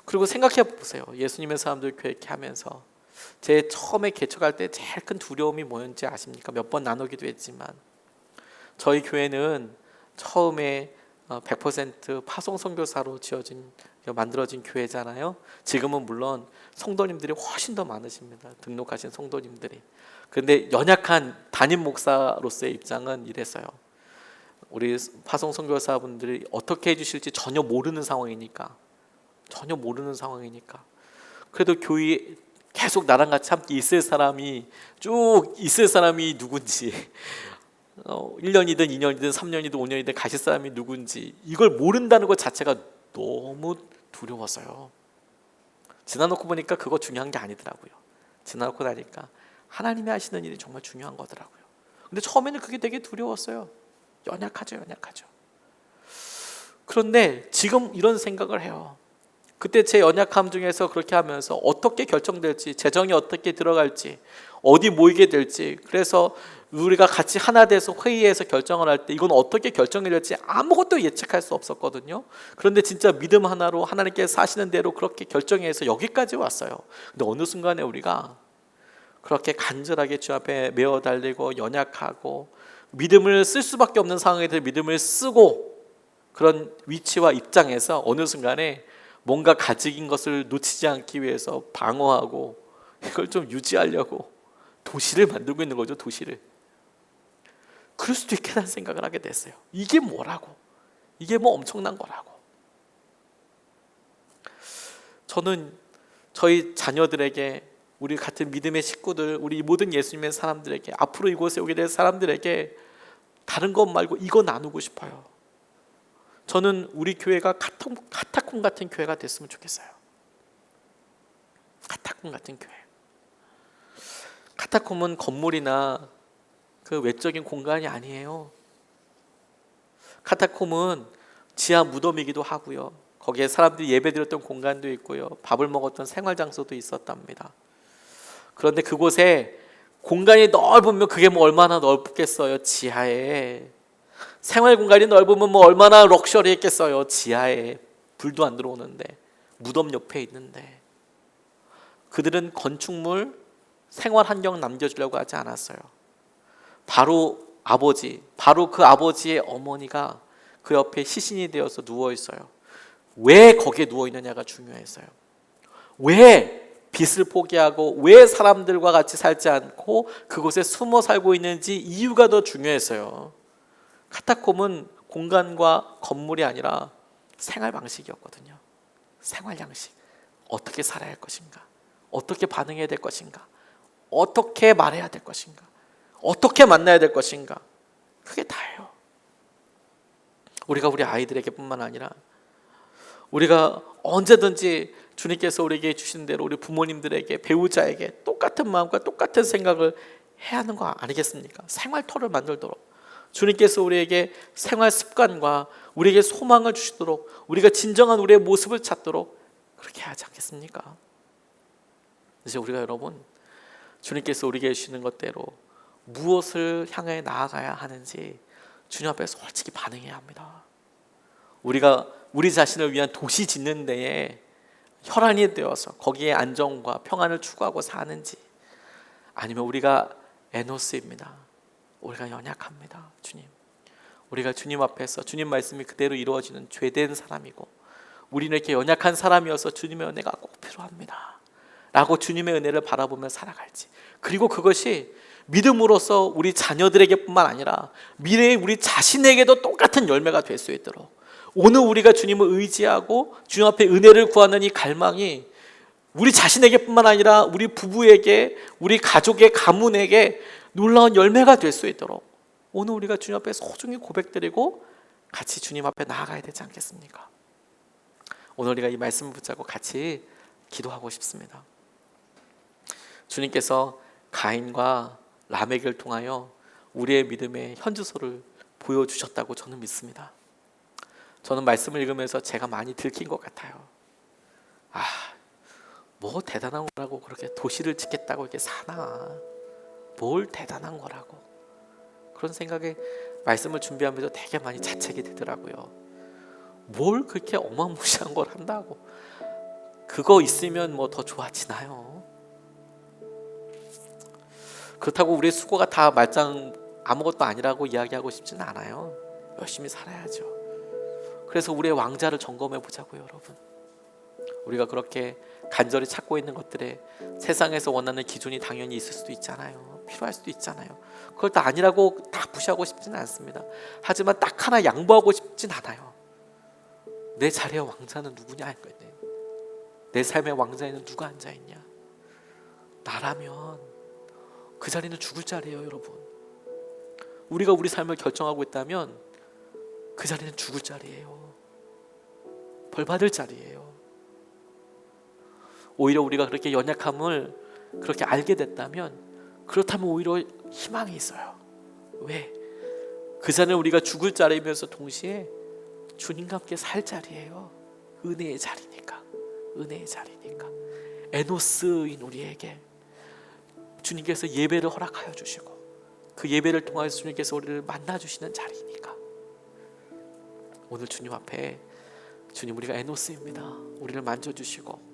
그리고 생각해 보세요. 예수님의 사람들 교회 이렇게 하면서 제 처음에 개척할 때 제일 큰 두려움이 뭐였는지 아십니까? 몇 번 나누기도 했지만 저희 교회는 처음에 100% 파송 선교사로 만들어진 교회잖아요. 지금은 물론 성도님들이 훨씬 더 많으십니다. 등록하신 성도님들이. 그런데 연약한 담임 목사로서의 입장은 이랬어요. 우리 파송 선교사분들이 어떻게 해주실지 전혀 모르는 상황이니까 그래도 교회 계속 나랑 같이 함께 있을 사람이 누군지 1년이든 2년이든 3년이든 5년이든 가실 사람이 누군지 이걸 모른다는 것 자체가 너무 두려웠어요. 지나놓고 보니까 그거 중요한 게 아니더라고요. 지나놓고 나니까 하나님이 하시는 일이 정말 중요한 거더라고요. 근데 처음에는 그게 되게 두려웠어요. 연약하죠. 그런데 지금 이런 생각을 해요. 그때 제 연약함 중에서 그렇게 하면서 어떻게 결정될지, 재정이 어떻게 들어갈지, 어디 모이게 될지, 그래서 우리가 같이 하나 돼서 회의해서 결정을 할 때 이건 어떻게 결정이 될지 아무것도 예측할 수 없었거든요. 그런데 진짜 믿음 하나로 하나님께서 하시는 대로 그렇게 결정해서 여기까지 왔어요. 근데 어느 순간에 우리가 그렇게 간절하게 주 앞에 메어 달리고 연약하고 믿음을 쓸 수밖에 없는 상황에 대해 믿음을 쓰고 그런 위치와 입장에서 어느 순간에 뭔가 가진 것을 놓치지 않기 위해서 방어하고 이걸 좀 유지하려고 도시를 만들고 있는 거죠. 도시를. 그럴 수도 있겠다는 생각을 하게 됐어요. 이게 뭐라고? 이게 뭐 엄청난 거라고. 저는 저희 자녀들에게, 우리 같은 믿음의 식구들, 우리 모든 예수님의 사람들에게, 앞으로 이곳에 오게 될 사람들에게 다른 것 말고 이거 나누고 싶어요. 저는 우리 교회가 카타콤 같은 교회가 됐으면 좋겠어요. 카타콤 같은 교회. 카타콤은 건물이나 그 외적인 공간이 아니에요. 카타콤은 지하 무덤이기도 하고요. 거기에 사람들이 예배드렸던 공간도 있고요, 밥을 먹었던 생활 장소도 있었답니다. 그런데 그곳에 공간이 넓으면 그게 뭐 얼마나 넓겠어요. 지하에 생활 공간이 넓으면 뭐 얼마나 럭셔리했겠어요. 지하에 불도 안 들어오는데, 무덤 옆에 있는데. 그들은 건축물, 생활 환경 남겨주려고 하지 않았어요. 바로 바로 그 아버지의 어머니가 그 옆에 시신이 되어서 누워 있어요. 왜 거기에 누워 있느냐가 중요했어요. 왜 빛을 포기하고 왜 사람들과 같이 살지 않고 그곳에 숨어 살고 있는지 이유가 더 중요했어요. 카타콤은 공간과 건물이 아니라 생활 방식이었거든요. 생활 양식. 어떻게 살아야 할 것인가? 어떻게 반응해야 될 것인가? 어떻게 말해야 될 것인가? 어떻게 만나야 될 것인가? 그게 다예요. 우리가 우리 아이들에게 뿐만 아니라 우리가 언제든지 주님께서 우리에게 주신 대로 우리 부모님들에게, 배우자에게 똑같은 마음과 똑같은 생각을 해야 하는 거 아니겠습니까? 생활터를 만들도록 주님께서 우리에게 생활 습관과 우리에게 소망을 주시도록, 우리가 진정한 우리의 모습을 찾도록 그렇게 하지 않겠습니까? 이제 우리가 여러분, 주님께서 우리에게 주시는 것대로 무엇을 향해 나아가야 하는지 주님 앞에 솔직히 반응해야 합니다. 우리가 우리 자신을 위한 도시 짓는 데에 혈안이 되어서 거기에 안정과 평안을 추구하고 사는지, 아니면 우리가 에노스입니다. 우리가 연약합니다. 주님, 우리가 주님 앞에서 주님 말씀이 그대로 이루어지는 죄된 사람이고 우리는 이렇게 연약한 사람이어서 주님의 은혜가 꼭 필요합니다 라고 주님의 은혜를 바라보며 살아갈지, 그리고 그것이 믿음으로써 우리 자녀들에게 뿐만 아니라 미래의 우리 자신에게도 똑같은 열매가 될 수 있도록, 오늘 우리가 주님을 의지하고 주님 앞에 은혜를 구하는 이 갈망이 우리 자신에게 뿐만 아니라 우리 부부에게, 우리 가족의 가문에게 놀라운 열매가 될 수 있도록 오늘 우리가 주님 앞에 소중히 고백드리고 같이 주님 앞에 나아가야 되지 않겠습니까? 오늘 우리가 이 말씀을 붙잡고 같이 기도하고 싶습니다. 주님께서 가인과 라멕을 통하여 우리의 믿음의 현주소를 보여주셨다고 저는 믿습니다. 저는 말씀을 읽으면서 제가 많이 들킨 것 같아요. 뭐 대단한 거라고 그렇게 도시를 짓겠다고 이렇게 사나, 뭘 대단한 거라고, 그런 생각에 말씀을 준비하면서 되게 많이 자책이 되더라고요. 뭘 그렇게 어마무시한 걸 한다고, 그거 있으면 뭐 더 좋아지나요? 그렇다고 우리의 수고가 다 말짱 아무것도 아니라고 이야기하고 싶지는 않아요. 열심히 살아야죠. 그래서 우리의 왕자를 점검해 보자고요, 여러분. 우리가 그렇게 간절히 찾고 있는 것들에 세상에서 원하는 기준이 당연히 있을 수도 있잖아요. 필요할 수도 있잖아요. 그걸 다 아니라고 다 무시하고 싶지는 않습니다. 하지만 딱 하나 양보하고 싶진 않아요. 내 자리의 왕자는 누구냐 이거예요. 내 삶의 왕자에는 누가 앉아있냐? 나라면 그 자리는 죽을 자리예요, 여러분. 우리가 우리 삶을 결정하고 있다면 그 자리는 죽을 자리예요. 벌 받을 자리예요. 오히려 우리가 그렇게 연약함을 그렇게 알게 됐다면, 그렇다면 오히려 희망이 있어요. 왜? 그 자리는 우리가 죽을 자리이면서 동시에 주님과 함께 살 자리예요. 은혜의 자리니까. 은혜의 자리니까. 에노스인 우리에게 주님께서 예배를 허락하여 주시고 그 예배를 통해서 주님께서 우리를 만나주시는 자리니까, 오늘 주님 앞에, 주님 우리가 에노스입니다. 우리를 만져주시고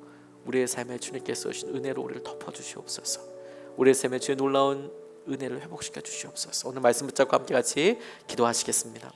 우리의 삶에 주님께서 주신 은혜로 우리를 덮어주시옵소서. 우리의 삶에 주의 놀라운 은혜를 회복시켜 주시옵소서. 오늘 말씀 붙잡고 함께 같이 기도하시겠습니다.